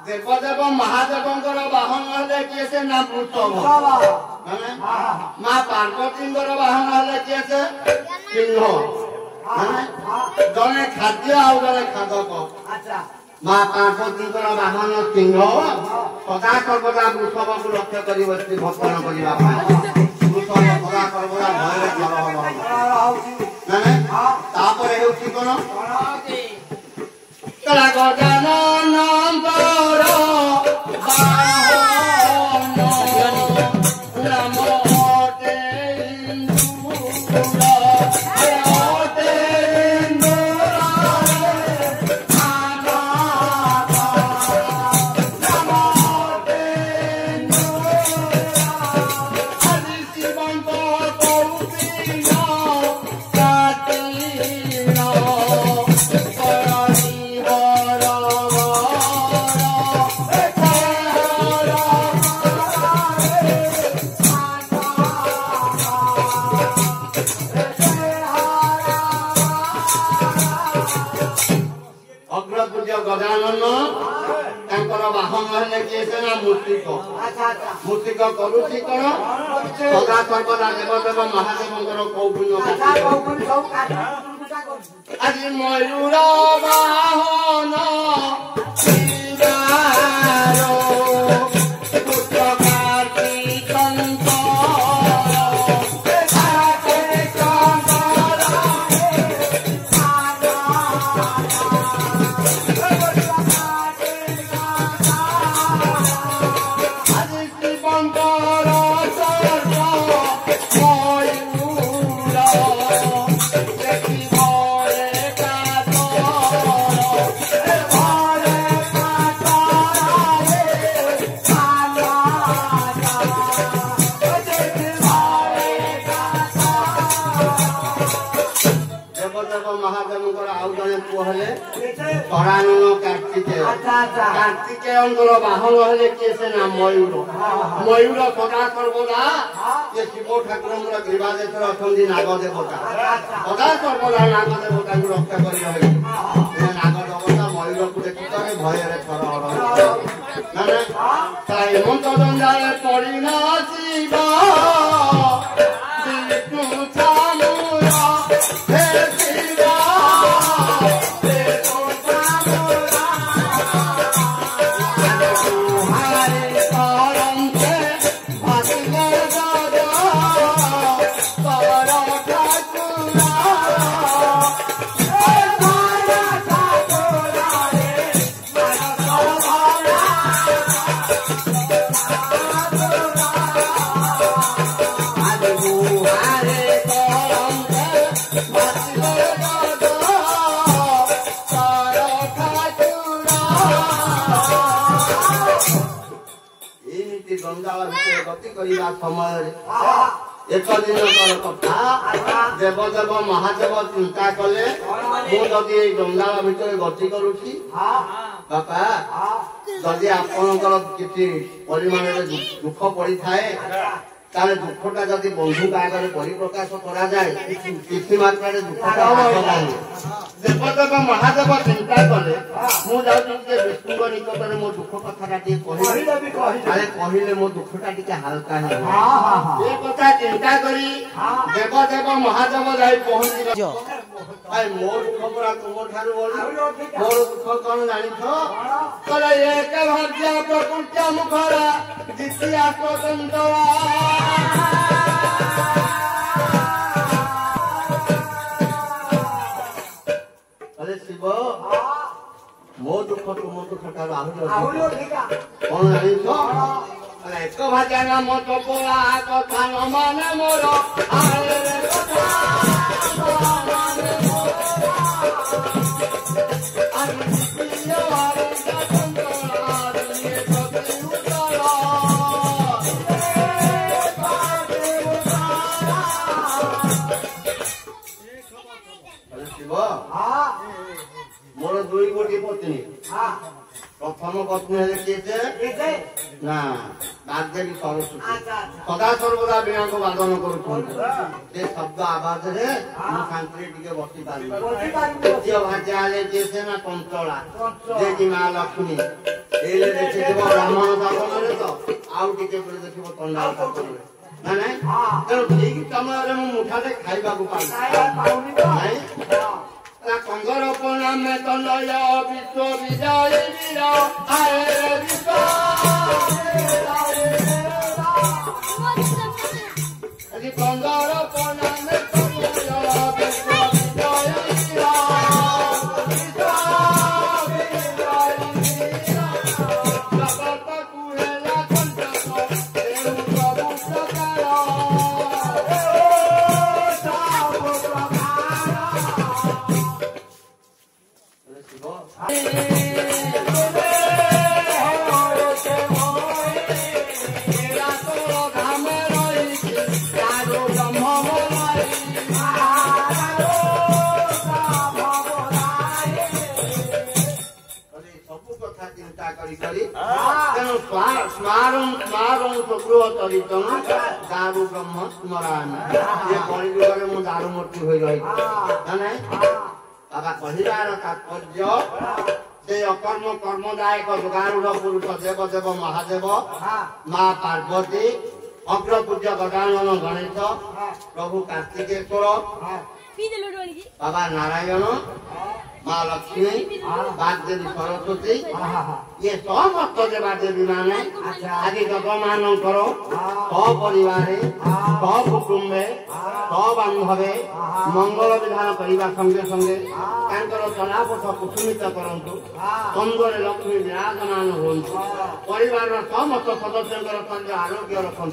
देवदेव महादेवंकर बाहन हेले किए से ना वृषभ माँ पार्वतींकर बाहन हेले किए से सिंह जने खाद्य आउ जने खादक माँ पार्वतींकर बाहन सिंह सदा सर्वदा वृषभ को लक्ष्य कर भक्षण करने वृषभ सदा सर्वदा भय कौन कला गजानन गजानन बाहन हेले किए से ना मूर्तिक मूर्तिक करुची कौन सदा सर्वदा देवदेव महादेव कौपुण्य आज मयूर बाहन कार्तिकेय बाहन हेले किए से ना मयूर मयूर सदा सर्वदा ये शिव ठाकुर ग्रीवादेश अच्छा नाग देवता सदा सर्वदा नाग देवता को रक्षा कर नाग देवता मयूर को देखी भय हेमंत दंडारे पड़ी न शिव समय एक दिन कथा देवदेव महादेव चिंता कले मुझे जंजाल भितर गति करुची बापा जदि आपणकर किसी परिमाण दुख पड़ी थाए ताले दुखटा जदि बंधु आगे परिप्रकाश करा जाए किसी मात्रा दुखटा देवदेव महादेव चिंता कले मुझे विष्णु निकट में मो दुख कथा कहले मो दुखटा टे हल्का ये कथा चिंता करी देवदेव महादेव जाई पहुंची मो दुख पूरा तुम ठार मोर दुख कौन जानी कहले एक भाग्य प्रकृत्या मुखरा द्वितीय स्वतंत्र शिव मो दुख तुम दुख ठार कौन जानी एक भाग्य नाम चपोला कथा न माने मोर मोर दुई गोटी पत्नी प्रथम पत्नी हेले किए ନା ବାଗ୍ଦେବୀ ସରସ୍ୱତୀ ସଦା ସର୍ବଦା ବୀଣାକୁ ବାଦନ କରୁଛନ୍ତି ସେ ଶବ୍ଦ ଆବାଜରେ ମୁଁ ଶାନ୍ତିରେ ଟିକେ ବସି ପାରିବି ଦ୍ୱିତୀୟ ଭାର୍ଯ୍ୟା ହେଲେ ଯିଏ ସେ ନା ଚଞ୍ଚଳା ଯିଏକି ମା ଲକ୍ଷ୍ମୀ ଏଇଲେ ଦେଖିଥିବ ବ୍ରାହ୍ମଣ ଶାସନରେ ତ ଆଉ ଟିକେ ପରେ ଦେଖିବ ଚଣ୍ଡାଳ ଶାସନରେ ନା ନାଇଁ ତେଣୁ ଠିକ ସମୟରେ ମୁଁ ମୁଠାଟେ ଖାଇବାକୁ ପାଇଲି କଙ୍ଗର ପ୍ରଣାମେ ତନୟ ବିଶ୍ୱ ବିଜୟ ବୀର ଆଏ ବିଶ୍ୱ ଆଜି କଙ୍ଗର ପ୍ରଣାମେ ତନୟ ବିଶ୍ୱ ବିଜୟ ବୀର ଜଗତକୁ ହେଲା କଣ୍ଟକ ତେଣୁ ସବୁ ପ୍ରକାର दारू ब्रह्म स्मरामि ये कलियुगरे मु दारू मूर्ति होई रही माने बाबा कहिबार तात्पर्य से अकर्म कर्मदायक जोगारूढ़ पुरुष देव देव महादेव माँ पार्वती अग्रपूज्य गजानन गणेश प्रभु कार्तिकेश्वर बाबा नारायण माँ लक्ष्मी बाग्देवी सरस्वती ये समस्त देवादेवी माने आज जगमान सपरिवार सकुटुम्बे सबांधवे मंगल विधान करने संगे संगे चलापथ कुसुमित करंतु सुंदर लक्ष्मी विराजमान होंतु परिवार समस्त सदस्य आरोग्य रखु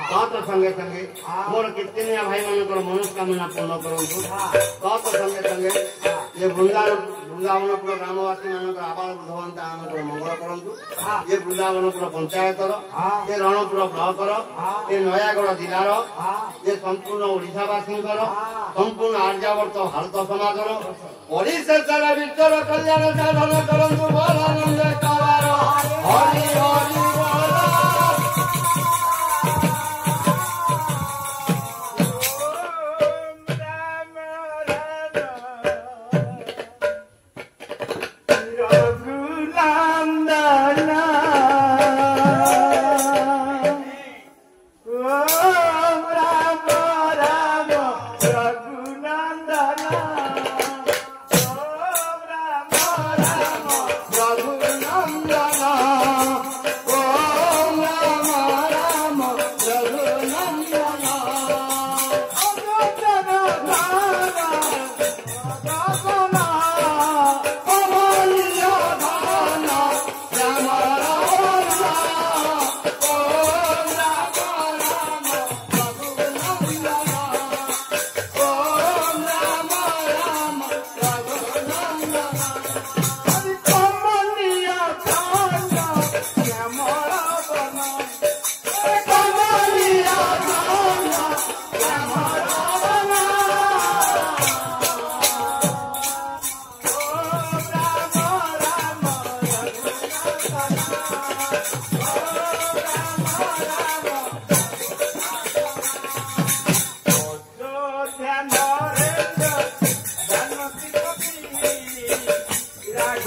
तत् संगे संगे मोर कीर्तनिया भाई मान मनोकामना पूर्ण करंतु तत् संगे संगे ये वृंदावनपुर ग्रामवासी मान आबाल वृद्धवंता मंगल करंतु ये वृंदावनपुर पंचायतर ये रणपुर ब्लॉकर ये नयागढ़ जिलार ये संपूर्ण ओडिशावासी संपूर्ण आर्यावर्त भारत समाजर परिशेषर विश्वर कल्याण साधन करंतु बोल आनंद कवार हरि हरि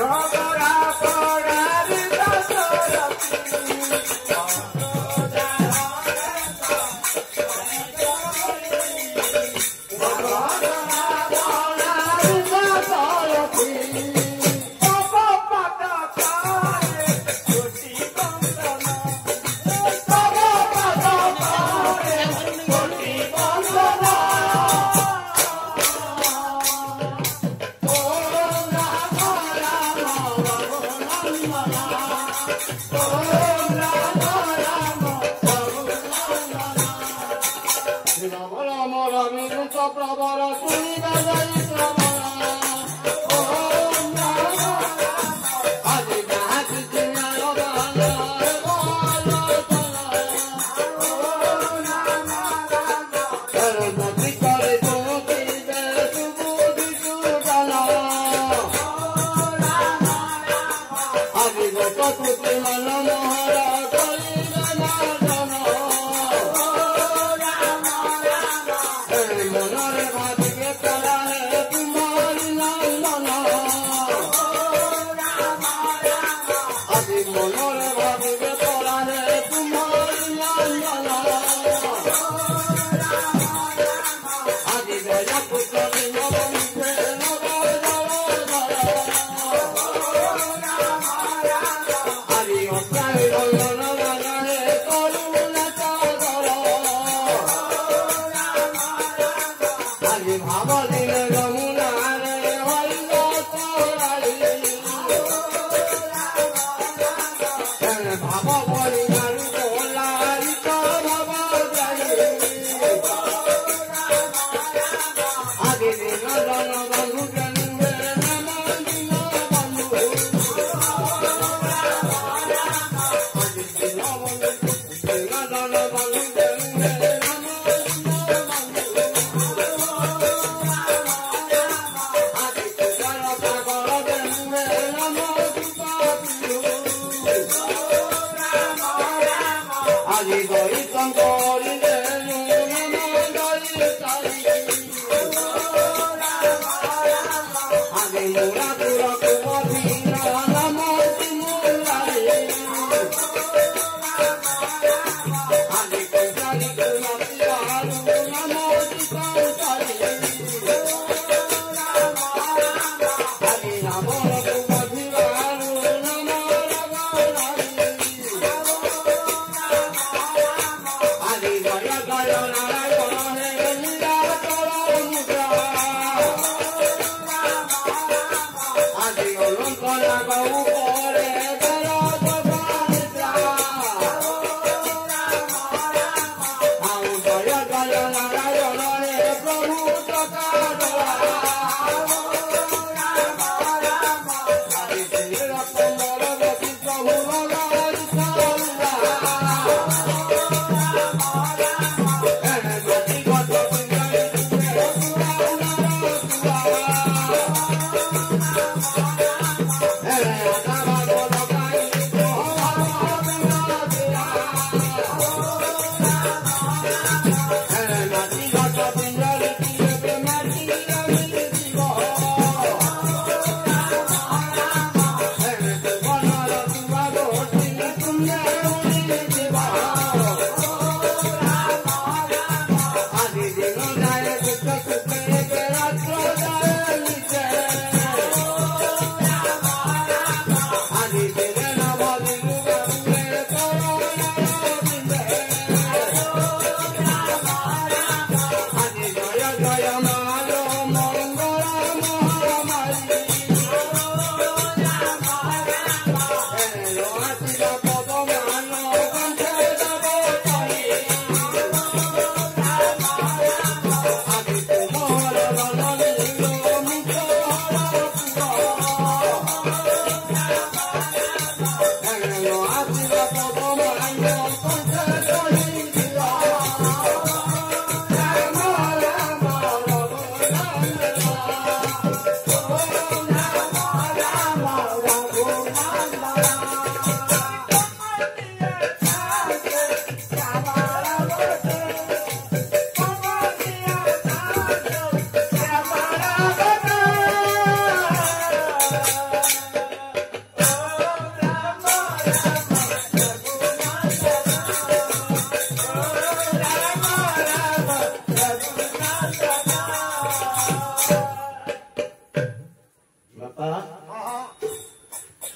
Oh,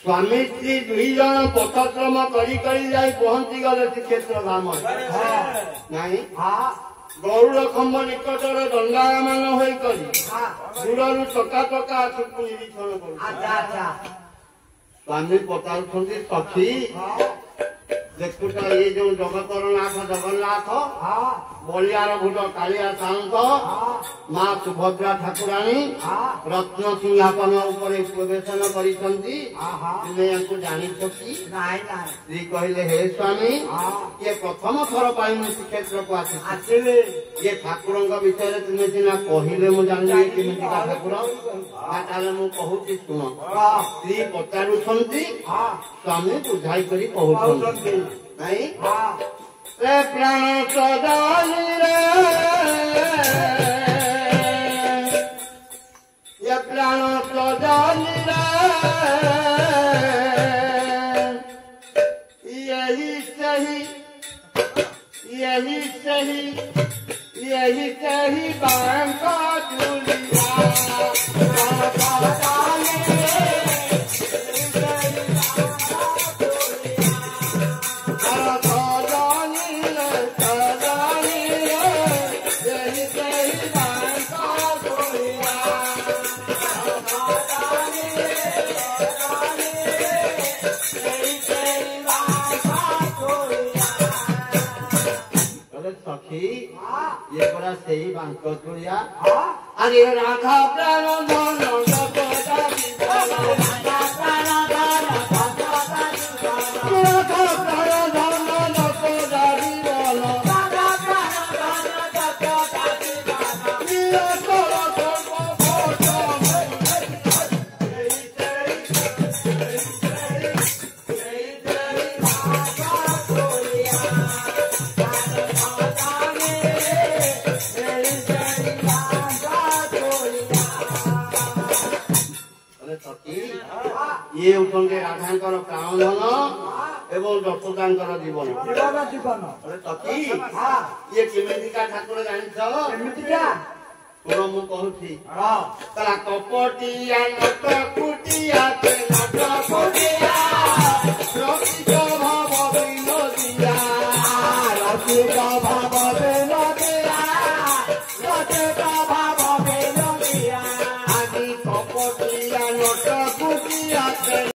स्वामी स्त्री दुई जन पथक्रम करी पहुंची गले श्रीक्षेत्र धाम नहीं गरुड़ खम्भ निकटर दंडायमान दूर चका चका आखिक निरीक्षण कर स्वामी पचार सखी देखुच ये जो जगतर नाथ जगन्नाथ बलियार भूत कालिया सात माँ सुभद्रा ठाकुराणी रत्न सिंहासन उपर प्रवेशन कर जानी कहले हे स्वामी ये प्रथम थर पर श्रीक्षेत्र को आसिले ये ठाकुर विषय तुम्हें सीना कहले मुझे जानी केमी ठाकुर मुझे कहूँ शुण स्त्री पचारुंट स्वामी बुझाई कर कहते नहीं प्राण सदानी ये प्राण सदानी यही सही बांका चूलिया Oh सखी ये परा सेही बांक चुड़िया अरे राधा प्राण धन राधा प्राण ये उठे राधांकर प्राण धन एवं दत्तदांकर जीवन तकी ये केमिका ठाकुर जान मु कहूँ कपटिया नट कुटिया